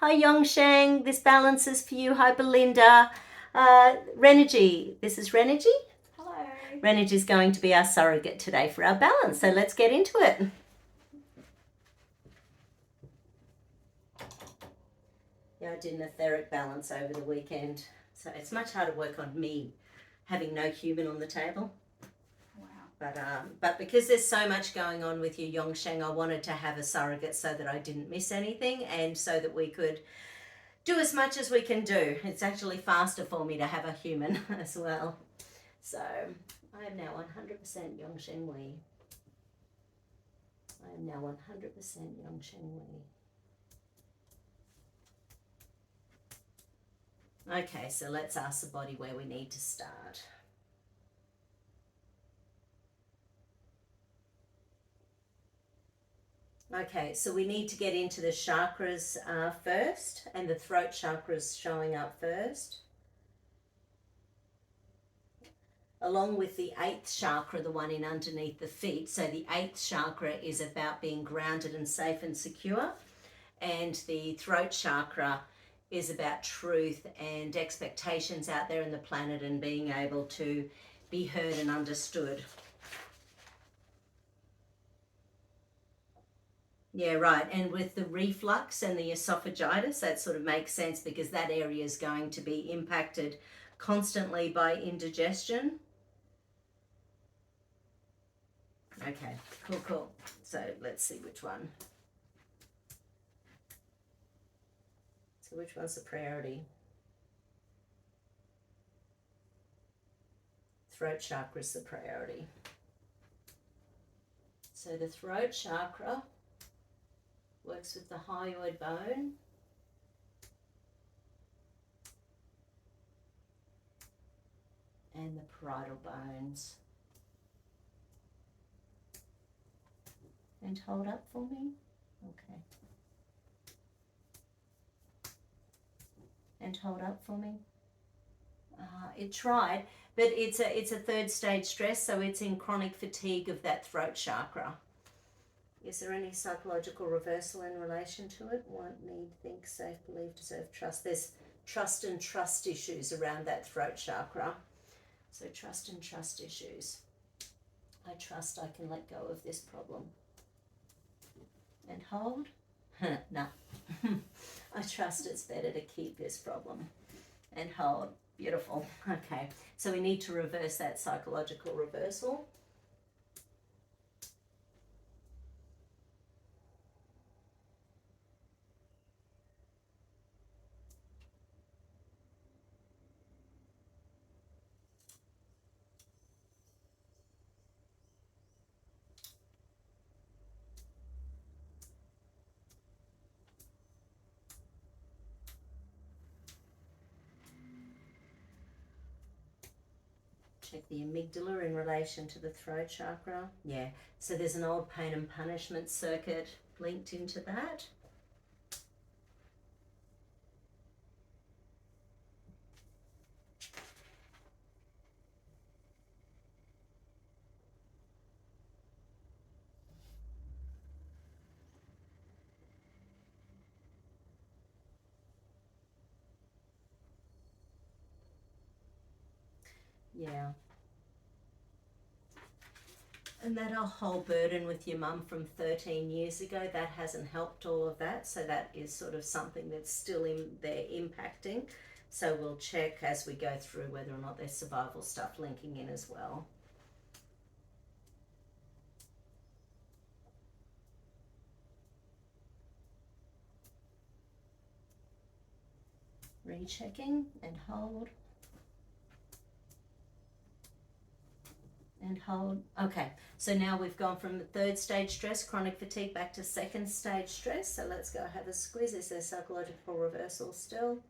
Hi YongSheng, this balance is for you. Hi Belinda. Reenee-Jee, this is Reenee-Jee. Hello. Reenee-Jee is going to be our surrogate today for our balance, so let's get into it. Yeah, I did an etheric balance over the weekend, so it's much harder work on me having no human on the table. But because there's so much going on with you, YongSheng, I wanted to have a surrogate so that I didn't miss anything and so that we could do as much as we can do. It's actually faster for me to have a human as well. So I am now 100% YongSheng Wei. I am now 100% YongSheng Wei. Okay, so let's ask the body where we need to start. Okay, so we need to get into the chakras first, and the throat chakra is showing up first. Along with the 8th chakra, the one in underneath the feet. So the 8th chakra is about being grounded and safe and secure. And the throat chakra is about truth and expectations out there in the planet and being able to be heard and understood. Yeah, right. And with the reflux and the esophagitis, that sort of makes sense because that area is going to be impacted constantly by indigestion. Okay, cool. So let's see which one. So which one's the priority? Throat chakra is the priority. So the throat chakra works with the hyoid bone. And the parietal bones. And hold up for me. Okay. And hold up for me. It tried, but it's a 3rd stage stress, so it's in chronic fatigue of that throat chakra. Is there any psychological reversal in relation to it? Want, need, think, safe, believe, deserve, trust. There's trust and trust issues around that throat chakra. So trust and trust issues. I trust I can let go of this problem. And hold. No. I trust it's better to keep this problem. And hold. Beautiful. Okay. So we need to reverse that psychological reversal. Check the amygdala in relation to the throat chakra. Yeah, so there's an old pain and punishment circuit linked into that. Yeah. And that whole burden with your mum from 13 years ago, that hasn't helped all of that. So that is sort of something that's still in there impacting. So we'll check as we go through whether or not there's survival stuff linking in as well. Rechecking and hold. And hold. Okay, so now we've gone from the 3rd stage stress, chronic fatigue, back to 2nd stage stress. So let's go have a squeeze. Is there psychological reversal still?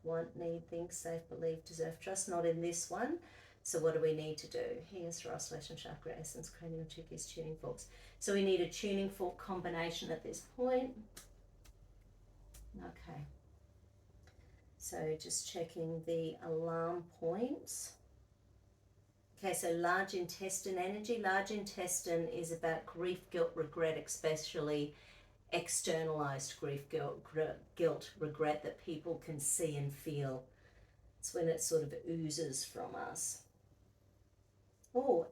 Want, need, think, safe, believe, deserve, trust. Not in this one. So what do we need to do? Here's for oscillation chakra, essence, cranial, chakras, tuning forks. So we need a tuning fork combination at this point. Okay. So just checking the alarm points. Okay, so large intestine energy. Large intestine is about grief, guilt, regret, especially externalized grief, guilt, regret that people can see and feel. It's when it sort of oozes from us. Oh,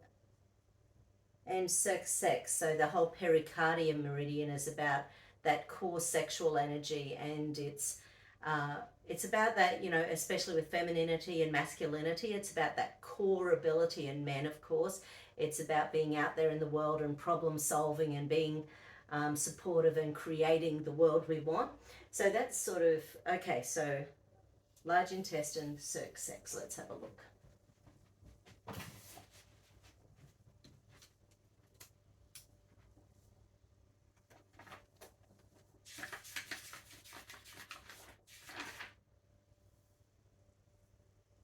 and sex. So the whole pericardium meridian is about that core sexual energy, and it's about that, you know, especially with femininity and masculinity. It's about that core ability in men, of course. It's about being out there in the world and problem solving and being supportive and creating the world we want. So that's sort of, okay, so large intestine, sex. Let's have a look.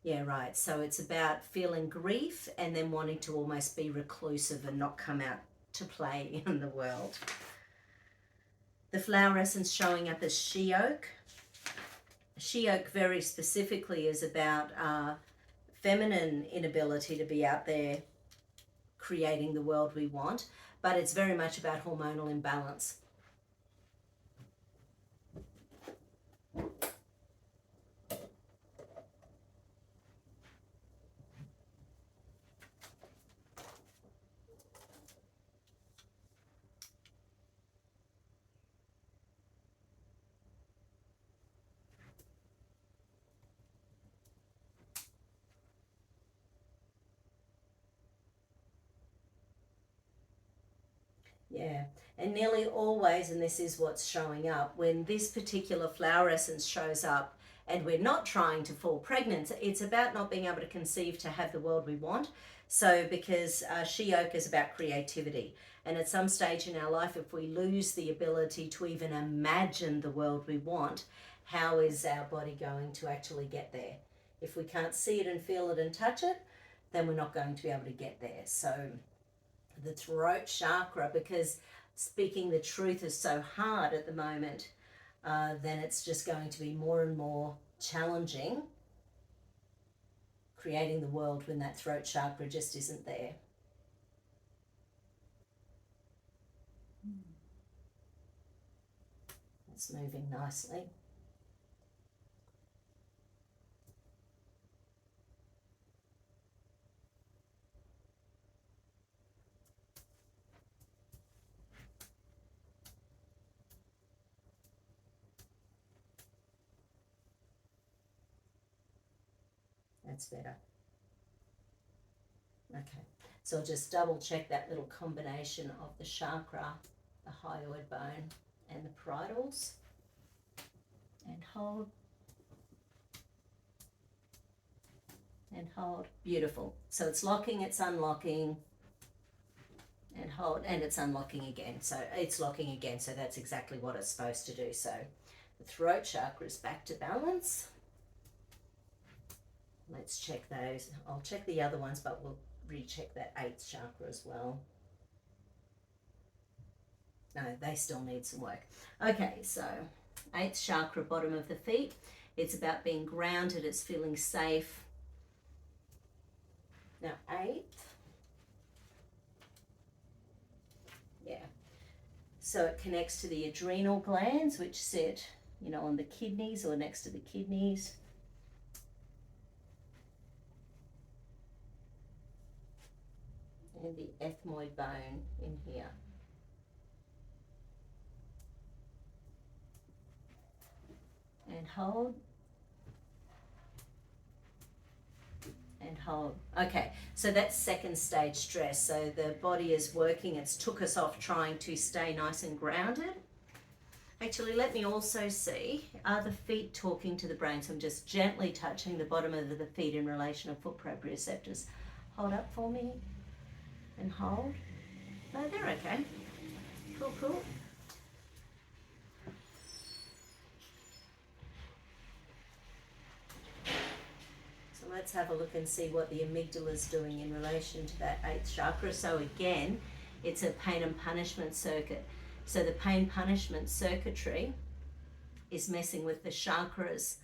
Yeah, right. So it's about feeling grief and then wanting to almost be reclusive and not come out to play in the world. The flower essence showing up as she oak. She oak very specifically is about feminine inability to be out there creating the world we want, but it's very much about hormonal imbalance. Yeah, and nearly always, and this is what's showing up, when this particular flower essence shows up and we're not trying to fall pregnant, it's about not being able to conceive to have the world we want. So because she oak is about creativity, and at some stage in our life, if we lose the ability to even imagine the world we want, how is our body going to actually get there? If we can't see it and feel it and touch it, then we're not going to be able to get there. So the throat chakra, because speaking the truth is so hard at the moment, then it's just going to be more and more challenging creating the world when that throat chakra just isn't there. It's moving nicely. That's better. Okay, so I'll just double check that little combination of the chakra, the hyoid bone and the parietals, and hold and hold. Beautiful. So it's locking, it's unlocking, and hold, and it's unlocking again. So it's locking again, so that's exactly what it's supposed to do. So the throat chakra is back to balance. Let's check those. I'll check the other ones, but we'll recheck that 8th chakra as well. No, they still need some work. Okay, so 8th chakra, bottom of the feet. It's about being grounded, it's feeling safe. Now 8th. Yeah. So it connects to the adrenal glands, which sit, you know, on the kidneys or next to the kidneys. And the ethmoid bone in here. And hold. And hold. Okay, so that's second stage stress. So the body is working, it's took us off trying to stay nice and grounded. Actually, let me also see, are the feet talking to the brain? So I'm just gently touching the bottom of the feet in relation to foot proprioceptors. Hold up for me and hold. No, they're okay. Cool, cool. So let's have a look and see what the amygdala is doing in relation to that 8th chakra. So again, it's a pain and punishment circuit. So the pain punishment circuitry is messing with the chakras,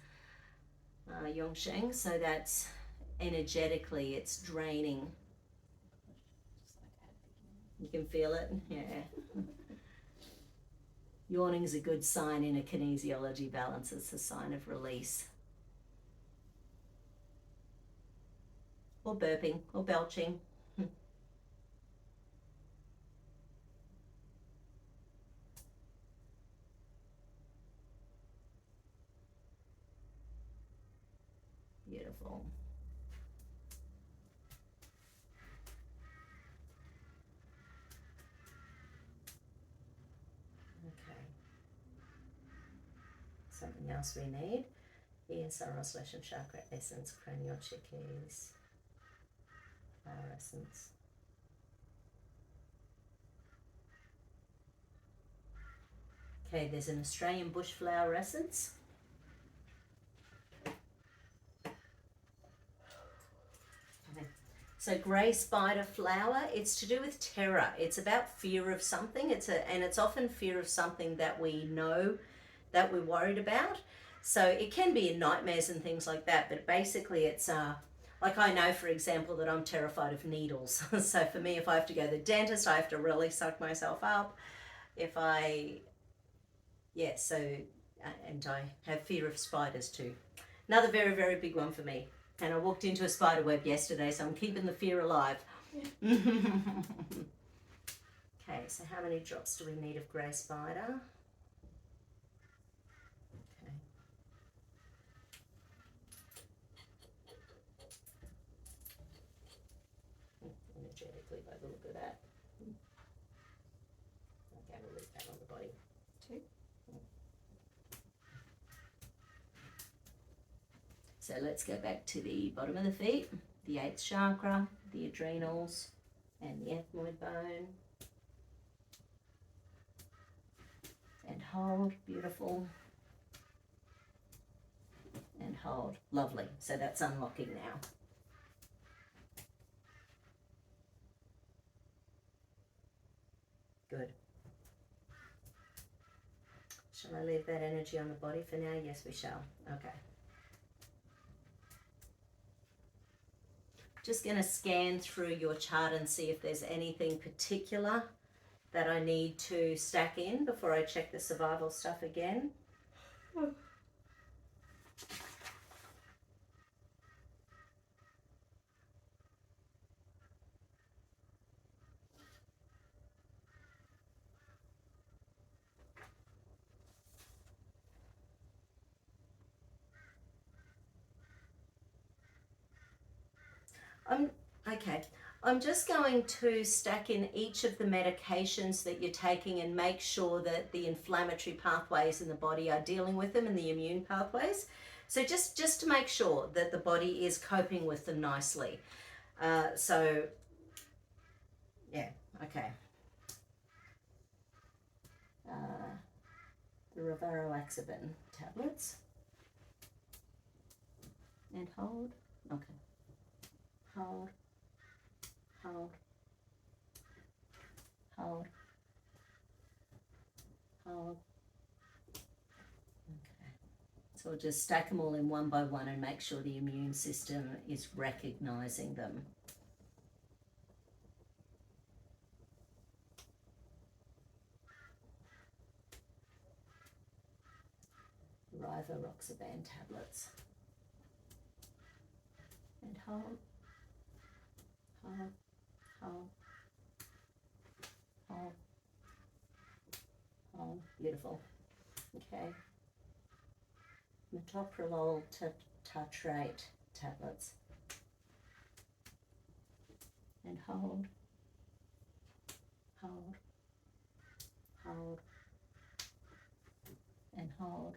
YongSheng. So that's energetically, it's draining. You can feel it? Yeah. Yawning is a good sign in a kinesiology balance. It's a sign of release. Or burping, or belching. Beautiful. Okay. Something else we need is our oscillation chakra essence, cranial chickpeas, flower essence. Okay, there's an Australian bush flower essence. So grey spider flower, it's to do with terror. It's about fear of something. And it's often fear of something that we know that we're worried about. So it can be in nightmares and things like that, but basically it's like I know, for example, that I'm terrified of needles. So for me, if I have to go to the dentist, I have to really suck myself up. And I have fear of spiders too. Another very, very big one for me. And I walked into a spider web yesterday, so I'm keeping the fear alive. Okay, so how many drops do we need of grey spider? Okay. Energetically by the look of that. Okay, we'll leave that on the body too. So let's go back to the bottom of the feet, the 8th chakra, the adrenals, and the ethmoid bone. And hold, beautiful. And hold, lovely. So that's unlocking now. Good. Shall I leave that energy on the body for now? Yes, we shall. Okay. Just going to scan through your chart and see if there's anything particular that I need to stack in before I check the survival stuff again. Okay, I'm just going to stack in each of the medications that you're taking and make sure that the inflammatory pathways in the body are dealing with them and the immune pathways. So just to make sure that the body is coping with them nicely. Yeah, okay. The rivaroxaban tablets. And hold. Okay. Hold. Hold. Hold. Hold. Okay. So we'll just stack them all in one by one and make sure the immune system is recognizing them. Rivaroxaban tablets. And hold. Hold. Hold. Hold. Hold. Beautiful. Okay. Metoprolol tartrate tablets. And hold. Hold. Hold. And hold.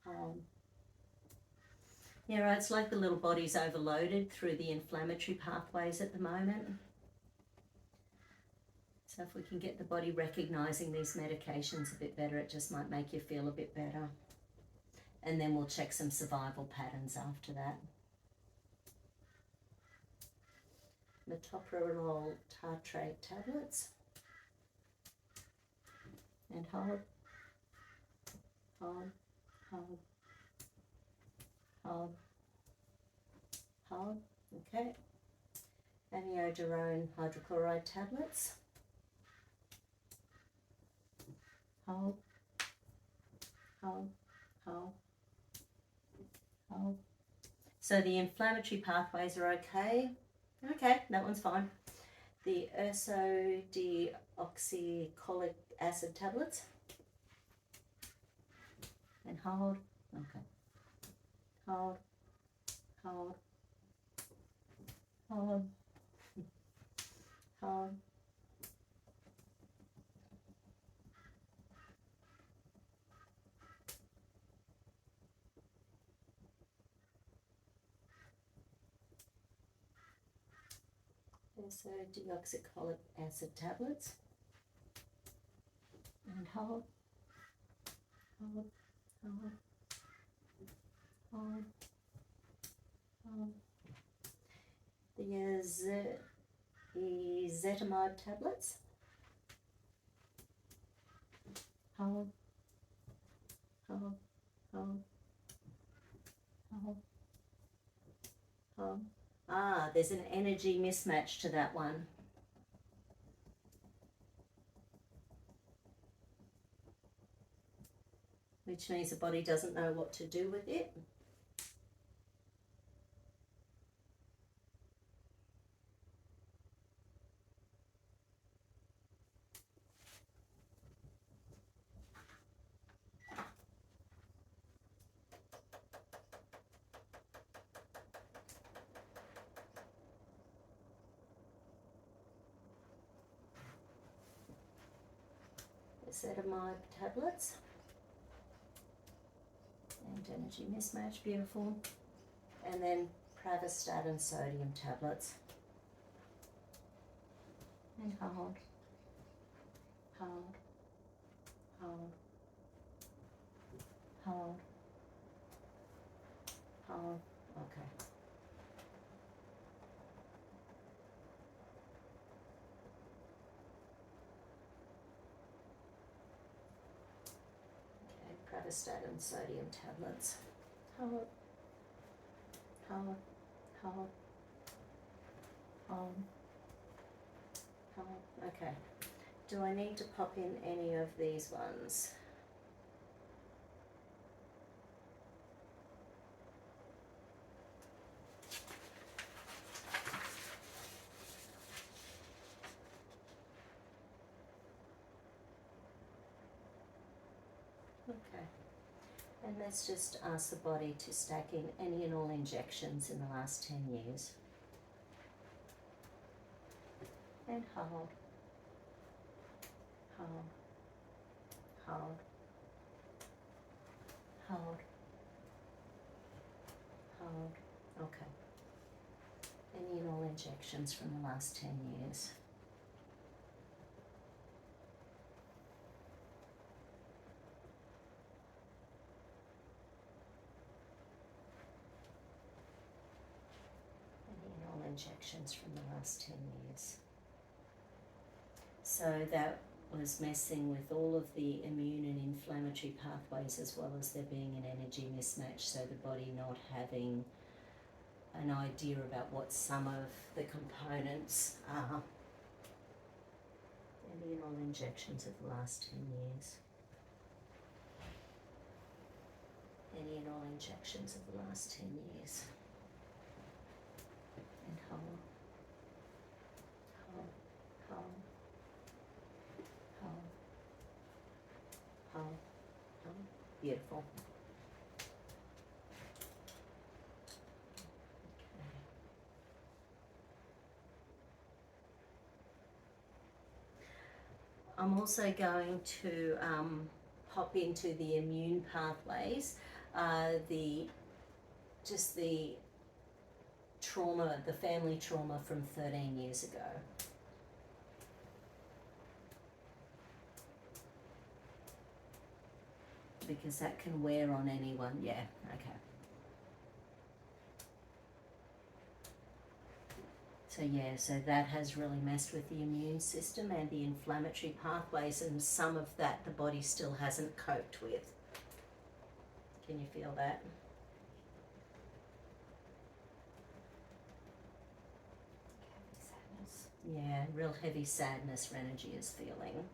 Hold. Yeah, right, it's like the little body's overloaded through the inflammatory pathways at the moment. So if we can get the body recognizing these medications a bit better, it just might make you feel a bit better. And then we'll check some survival patterns after that. Metoprolol tartrate tablets. And hold. Hold. Hold. Hold. Hold. Okay. Amiodarone hydrochloride tablets. hold, hold, hold, hold. So the inflammatory pathways are okay. Okay, that one's fine. The ursodeoxycholic acid tablets. And hold. Okay. Hold, hold, hold, hold. Ursodeoxycholic acid tablets. And hold, hold, hold, hold, hold. The ezetimibe tablets. Hold, hold, hold, hold, hold. Ah, there's an energy mismatch to that one. Which means the body doesn't know what to do with it. Ezetimibe tablets. And energy mismatch, beautiful. And then pravastatin sodium tablets. And hold, hold, hold, hold, hold. Okay. Okay, pravastatin sodium tablets. Hold, hold, hold, hold, hold. Okay. Do I need to pop in any of these ones? Okay. And let's just ask the body to stack in any and all injections in the last 10 years. And hold, hold, hold, hold, hold. Okay. Any and all injections from the last 10 years. Any and all injections from the last 10 years. So that was messing with all of the immune and inflammatory pathways, as well as there being an energy mismatch, so the body not having an idea about what some of the components are. Any and all injections of the last 10 years. Any and all injections of the last 10 years. And hold, hold, hold, hold, hold, hold. Beautiful. I'm also going to pop into the immune pathways, the trauma, the family trauma from 13 years ago. Because that can wear on anyone. Yeah, okay. So yeah, so that has really messed with the immune system and the inflammatory pathways, and some of that the body still hasn't coped with. Can you feel that? Sadness. Yeah, real heavy sadness Reenee-Jee is feeling.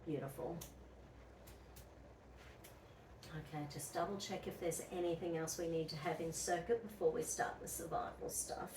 Beautiful. Okay, just double check if there's anything else we need to have in circuit before we start the survival stuff.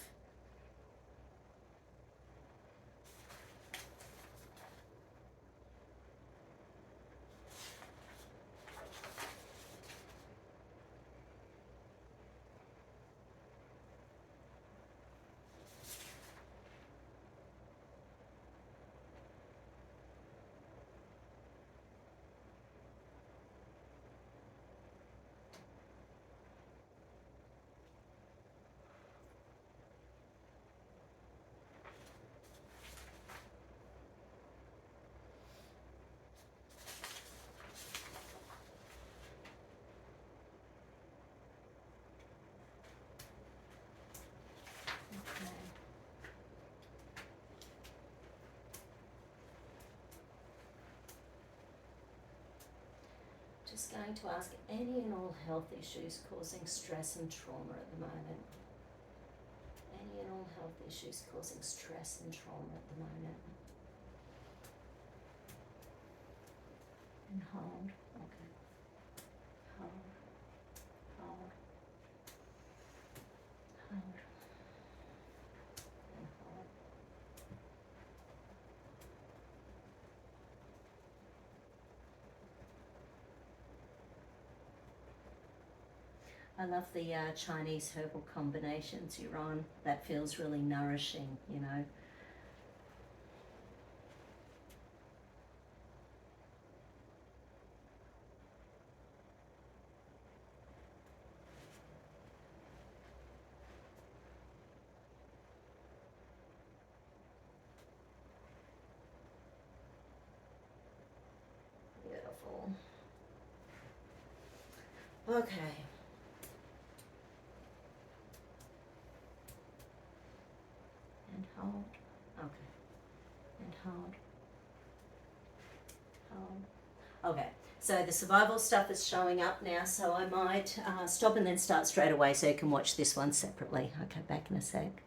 Just going to ask any and all health issues causing stress and trauma at the moment. Any and all health issues causing stress and trauma at the moment. And hold. Okay. Hold. Hold. Hold. And hold. I love the Chinese herbal combinations you're on. That feels really nourishing, you know. Beautiful. Okay. And hold. Okay. And hold. Hold. Okay. So the survival stuff is showing up now, so I might stop and then start straight away so you can watch this one separately. Okay, back in a sec.